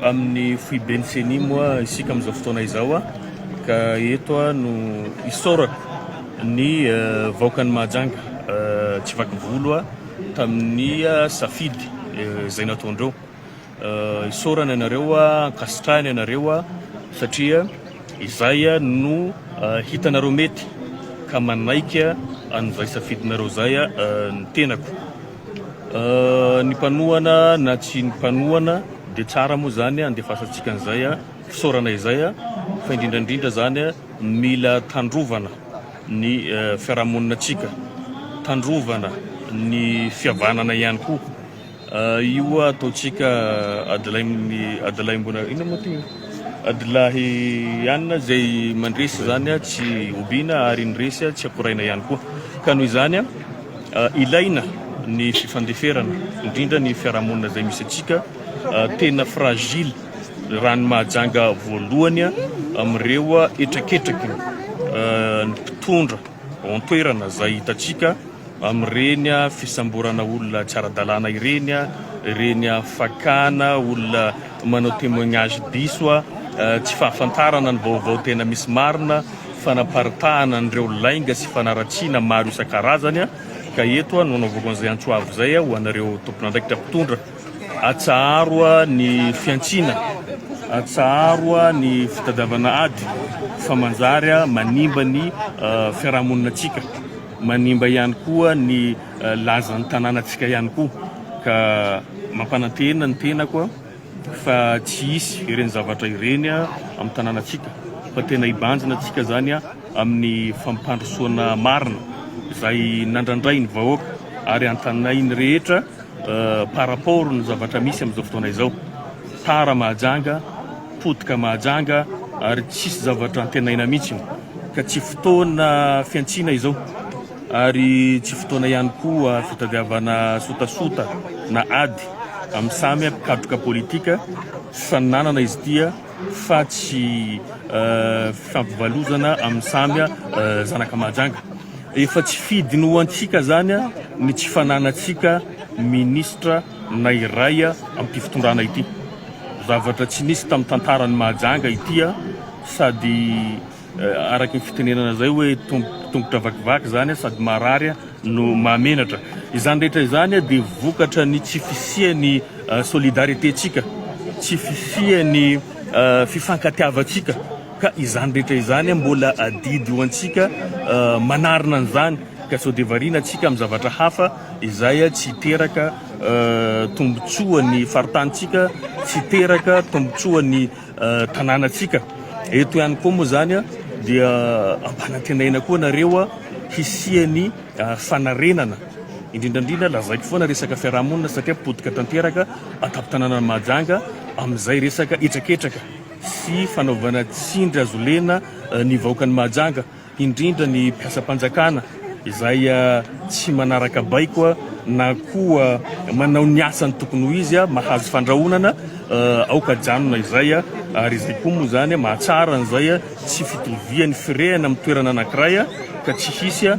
amin'ny fibentseny moa isika amin'izao fotoana izao ka eto no isorako ny vaokany Mahajanga tsy vaky volo tamin'ny safidy izay nataondreo isorana ianareo ankasitrahana ianareo satria izay no hitanareo mety ka manaika an'izay safidinareo zay ny tenako ny mpanohana na tsy ny mpanohana dia tsara moa zany andefasantsika an'izay fisorana izay fa indrindrandrindra zany mila tandrovana ny fiarahamoninantsika, tandrovana ny fihavanana ihany koa io ataontsika adalahy mbona ino moa ty adalahy ihany zay mandresy zany tsy obiana ary ndresy tsy akoraina ihany koa ka noho izany ilaina ny fifandeferana indrindra ny fiarahamonina zay misy atsika tena fragile raha ny Mahajanga voalohany amin'ireo etraketraky ny mpitondra antoerana zay hitatsika amin'ireny fisamborana olona tsy ara-dalàna ireny fakana olona manao témoignage diso tsy fahafantarana ny vaovao tena misy marina fanaparitahana an'ireo lainga sy fanaratsiana maro isan-karazany ka eto no anaovako an'izay antsoavo zay ho anareo tompon'andraikitra mpitondra atsaharo ny fiantsina, atsaharo ny fitadiavana ady fa manjary manimba ny fiarahamoninantsika, manimba ihany koa ny lazan'ny tanànatsika ihany koa ka mampanantena ny tenako fa tsy hisy ireny zavatra ireny amin'ny tanànatsika fa tena hibanjina atsika zany amin'ny fampandrosoana marina izay nandrandray ny vahoaka ary antanainy rehetra par rapport ny zavatra misy amin'izao fotoana izao tara Mahajanga, potika Mahajanga ary tsisy zavatra antenaina mihitsy ka tsy fotoana fiantsina izao ary tsy fotoana ihany koa fitadiavana sotasota na ady amin'ny samy mpikatroka politika fananana izy tia fa tsy fampivalozana amin'ny samy zanaka Mahajanga efa tsy fidy ny hoantsika zany ny tsy fananatsika ministra na iray amin'ity fitondrana ity zavatra tsy nisy tamin'ny tantarany Mahajanga ity sady araky ny fitenenana zay hoe tongotra vakivaky zany sady marary no mahamenatra izany rehetra izany dia vokatra ny tsy fisiany solidarité tsika, tsy fisiany fifankatiavatsika ka izany rehetra izany mbola adidy ho antsika manarina an'izany ka sao dia variana atsika amin'ny zavatra hafa izay tsy teraka tombotsoa ny faritantsika, tsy teraka tombotsoa ny tanànatsika eto ihany koa moa zany dia ampanantenaina koa nareo hisiany fanarenana indrindrandrindra lazaiko foana resaka fiarahamonina satria potika tanteraka atapy-tanàna Mahajanga amin'izay resaka etraketraka sy fanaovana tsindry azolena ny vahoakany Mahajanga indrindra ny mpiasam-panjakana izay tsy manaraka baiko na koa manao ny asany tokony ho izy mahazo fandrahonana aoka-janona izay ary izay koa moa zany mahatsara an'izay tsy fitovian'ny firehana amin'ny toerana anankiray ka tsy hisy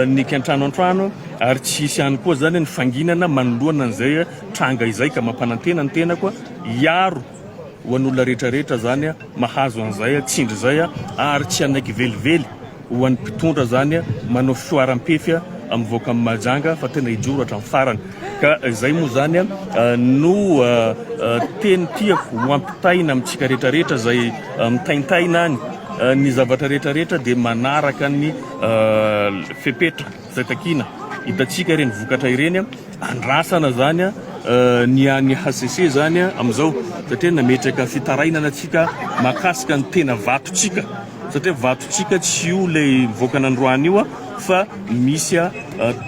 ny antrano antrano ary tsy hisy ihany koa zany ny fanginana manoloana an'izay tranga izay ka mampanantena ny tenako iaro ho an'olona rehetrarehetra zany mahazo an'izay tsindry zay ary tsy anaiky velively ho an'ny mpitondra zany manao fioaram-pefy amin'ny vahoaka amin'ny Mahajanga fa tena hijoro hatramin'ny farany ka izay moa zany no teny tiako ho ampitaina amintsika rehetrarehetra zay mitaintaina ny zavatra rehetrarehetra dia manaraka ny fepetra zay takina hitatsika ireny vokatra ireny andrasana zany ny HCC zany amin'izao satria nametraka fitarainana atsika mahakasika ny tena vatotsika satria vatotsika tsy io lay voakana androany io fa misy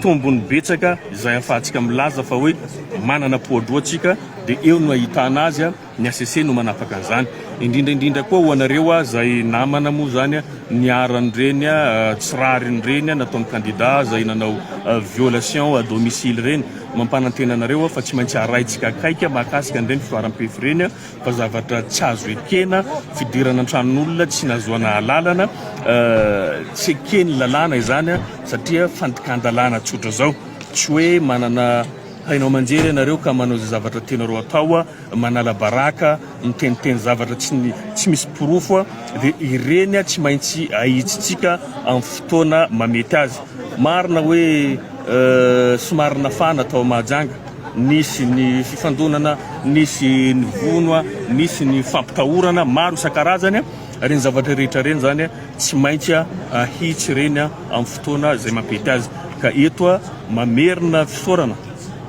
tombony betsaka izay ahafahantsika milaza fa hoe manana poadroatsika dia eo no ahitana azy ny HCC no manapaka an'izany indrindraindrindra koa ho anareo zay namana moa zany niaran'ireny tsirarin'ireny nataon'ny candidat zay nanao violation à domicile reny mampanantena anareo fa tsy maintsy araitsika akaika mahakasika an'ireny fioaram-pefy reny fa zavatra tsy azo ekena fidirana an-tranon'olona tsy nahazoana lalana tsy ekeny lalàna izany satria fandikan-dalàna tsotra zao tsy hoe manana hainao manjery ianareo ka manao zay zavatra tianareo atao manala baraka miteniteny zavatra tsy misy porofo dia ireny tsy maintsy ahitsitsika amin'ny fotoana mamety azy. Marina hoe somary nafana tao Mahajanga, nisy ny fifandonana, nisy ny vono, nisy ny fampitahorana maro isan-karazany. Reny zavatra rehetra reny zany tsy maintsy ahitsy reny amin'ny fotoana zay mampety azy. Ka eto mamerina fisaorana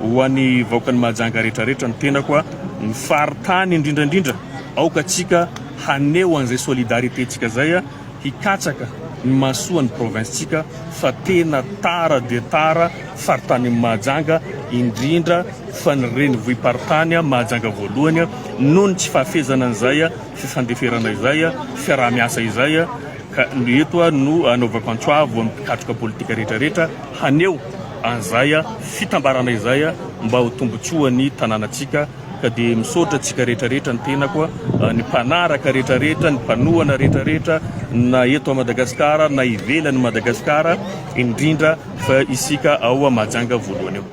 ho an'ny vahoakan'ny Mahajanga rehetrarehetra ny tenako ny faritany indrindrandrindra aoka atsika haneo an'izay solidarité-tsika zay hikatsaka ny mahasoan'ny province-tsika fa tena tara dia tara faritany Mahajanga indrindra fa ny reny vohim-paritany Mahajanga voalohany noho ny tsy fahafezana an'izay fifandeferana izay fiaraha-miasa izay ka eto no anaovako antsoavo amin'ny mpikatroka politika rehetrarehetra haneo an'izay fitambarana izay mba ho tombotsoa ny tanànatsika. Ka dia misaotra antsika rehetrarehetra ny tenako ny mpanaraka rehetrarehetra, ny mpanohana rehetrarehetra na eto a Madagasikara na ivelan'ny Madagasikara indrindra fa isika ao Mahajanga voalohany eo.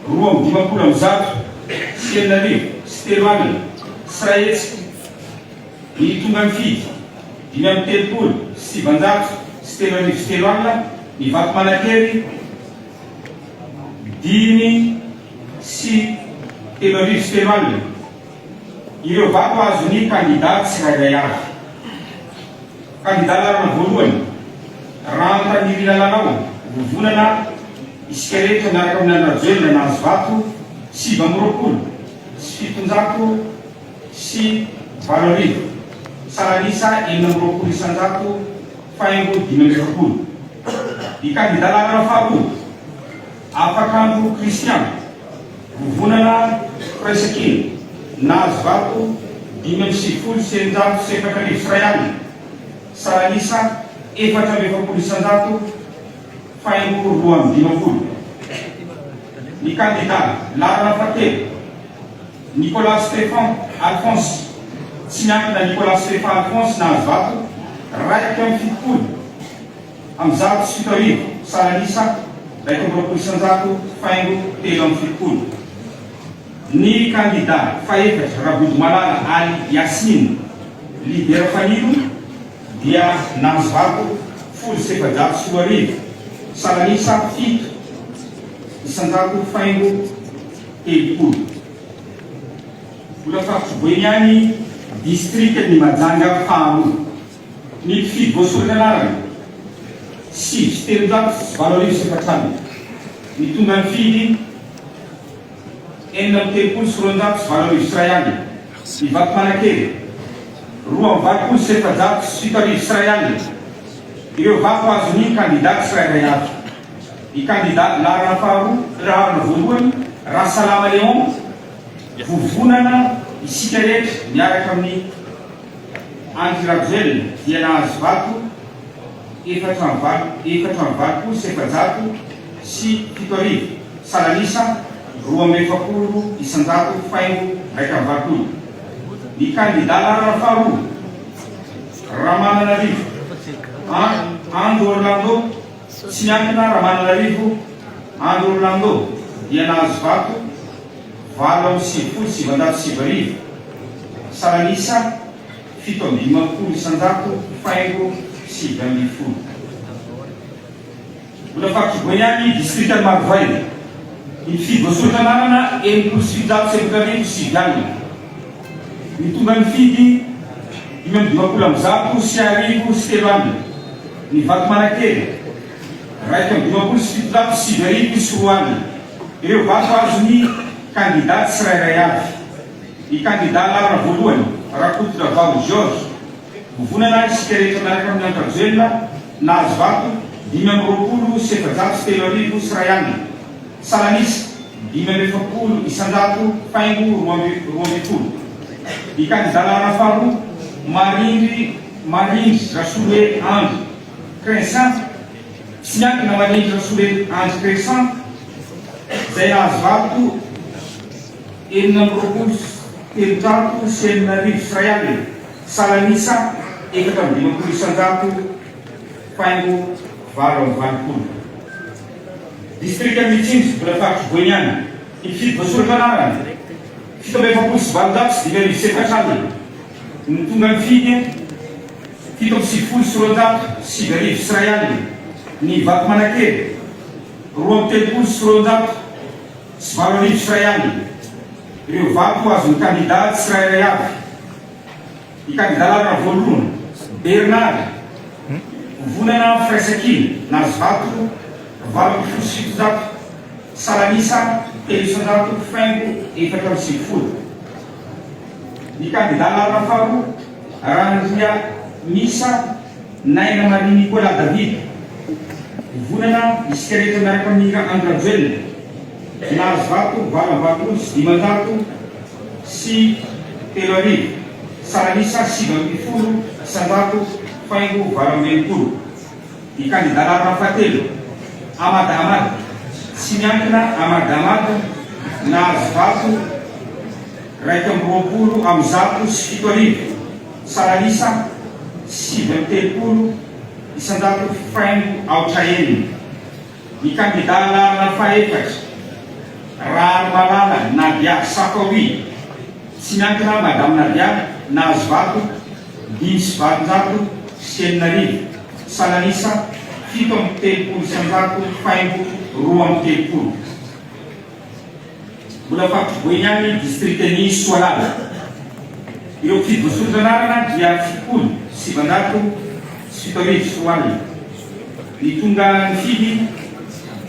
2016 sy 3 alina Siraetsika ny tonga ny fidy 5 sy 700 sy 3 alina ny Vatomanakery 5 sy 3 sy 3 alina. Ireo vato azony kandidat tsirairay avy. Kandidat lalana voalohany Rantra Nirilalanao vovonana isika rehetra miaraka amin'ny Andrajoelina nahazo vato 720 sy 700 sy 800. Salanisa 920 isanjato faingo 520. Ny kandidat lalana faharoa Afakandro Kristian vovonana Presakiny nahazo vato 520 sy 700 sy 1 Salanisa 420 isanjato faingo 220. Ny kandidat lalana fahatelo Nicolas Stéphane Alphonse tsy miankina Nicolas Stéphane Alphonse nahazo vato 170 amin'ny 170 Salanisa 120 isanjato faingo 370. Ny kandidat faefatra Raboudmalala Ali Yasmine Libera Fanilo dia nahazo vato 710 Salanisa 7 isanjato faingo 30. Mbola fahafiboeny ihany district ny Mahajanga faharoa ny mpifidy voasorana anarany 730 ny tonga ny fidy 930 sy 240 ny Vatomanakery 220 sy 700 sy 700. Ireo vato azony kandidat tsirairay avy. Ny kandidat lalana faharoa lalana voalohany Rasalama Léon vovonana isika rehetra miaraka amin'ny Andrajoelina dia nahazo vato 420 sy 700 sy 700. Salanisa 270 isanjato faingo 120. Ny kandidat lalana faharoa Ramananarivo Andro Orlando tsy miankina Ramananarivo Andro Orlando dia nahazo vato 770 Salanisa 750 isanjato faingo 720. Mbola fahafiboeny ihany district ny Marivoaina ny fidy voasoratra ananana 770 sy 7 ny tonga ny fidy 520 sy 100 sy 300. Ny Vatomanakery 120 sy 700 sy 700 sy 1. Ireo vato azony kandidat tsirairay avy. Ny kandidat lalana voalohany Rakototra Vao George vovonana isika rehetra miaraka amin'ny Andrajoelina nahazo vato 520 sy 700 sy 300 sy 1. Salanisa 520 isanjato faingo 220. Ny kandidat lalana faharoa Marindry Rasoule Andro Crescent tsy miankina Marindry Rasoule Andro Crescent zay nahazo vato 930 sy 700. Salanisa 420 isanjato faingo 220. district Mitsinjo mbola faritry Boeniana ifidy voasolotanarana fito amby efapolo sy valonjato sy dimy arivo sy efatra alina ny tonga mifidy fito amby sivifolo sy roanjato sivy arivo sy ray alina ny vato manakely roa amby telopolo sy roanjato sy valo arivo sy ray alina ireo vato azon'ny kandidat tsirairay avy ny kandidat lalana voalohany Bernard vonana Fraisakina nazo vato valo amby folo sy fitonjato Salanisa telo isanjato faingo efatra amby sivifolo ny kandidat lalana faharoa Ranandria Misa Naina Marie Nicolas David vonana isikereto miaraka amin'ny Andrajoelina nazo vato valo amby valopolo sy dimanjato sy telo arivo Salanisa sivy amby folo isanjato faingo valo amby enimpolo ny kandidat lalana fahatelo Amada Amada sy miankina Amada Amada nazo vato raiky amby roapolo amby zato sy fito arivo Salanisa sivy amby telopolo isanjato faingo aotra enina ny kandidat lalana fahaefatra Rano Malala Nadia Sakaoui sy miankina Madame Nadia nazo vato dimy sy valonjato sy enina arivo Salanisa fito amby telopolo isanjato faingo roa amby telopolo mbola faritry Boeniany districtny Soalala ireo mpifidy voasolotanarana dia fitopolo sivanjato sy fito arivo sy roa alina ny tonga mifidy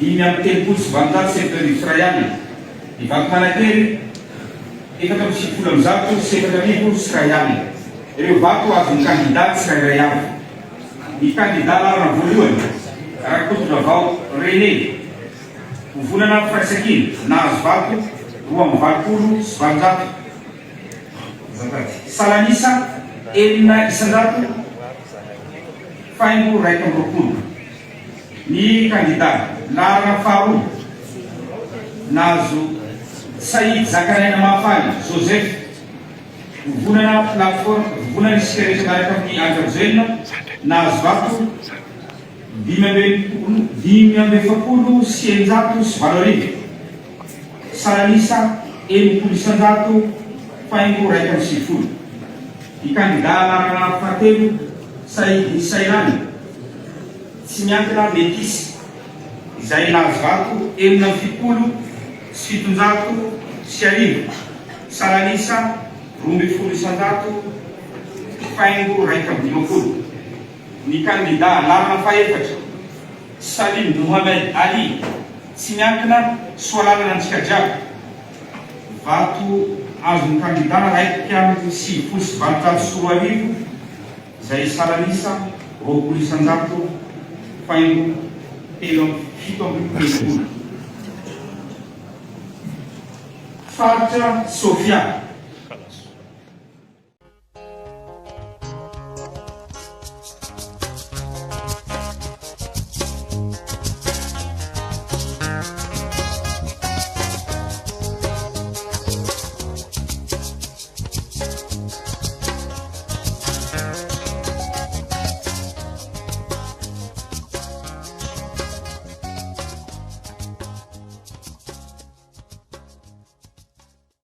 dimy amby telopolo sy valonjato sy efatra arivo sy ray alina ny vato manakely efatra amby sivifolo amby zato sy efatra arivo sy ray alina ireo vato azon'ny kandidat tsirairay avy ny kandidat lalana voalohany Rakotondravao René vonana Fraisakina nazo vato roa amby valopolo sy valonjato Salanisa enina isanjato faingo raiky amby roapolo ny kandidat lalana faharoa nazo Saïd Zakaraina Mahafaly Joseph vonana plateforme vonana isikereto miaraka amin'ny Andrajoelina nazo vato dimy amby efapolo sy eninjato sy valo arivo Salanisa enimpolo isanjato faingo raiky amby sivifolo ny kandidat lalana fahatelo Saïd Sailany tsy miankina Metisy izay nazo vato enina amby fitopolo sy fitonjato sy arivo Salanisa roa amby folo isanjato faingo raiky amby dimapolo ny kandidat lalana fahaefatra Salim Mohamed Ali tsy miankina Soalalana antsika jiaby vato azon'ny kandidat raiky amby sivifolo sy valonjato sy roa arivo izay Salanisa roapolo isanjato faingo telo amby fito amby telopolo faritra Sofia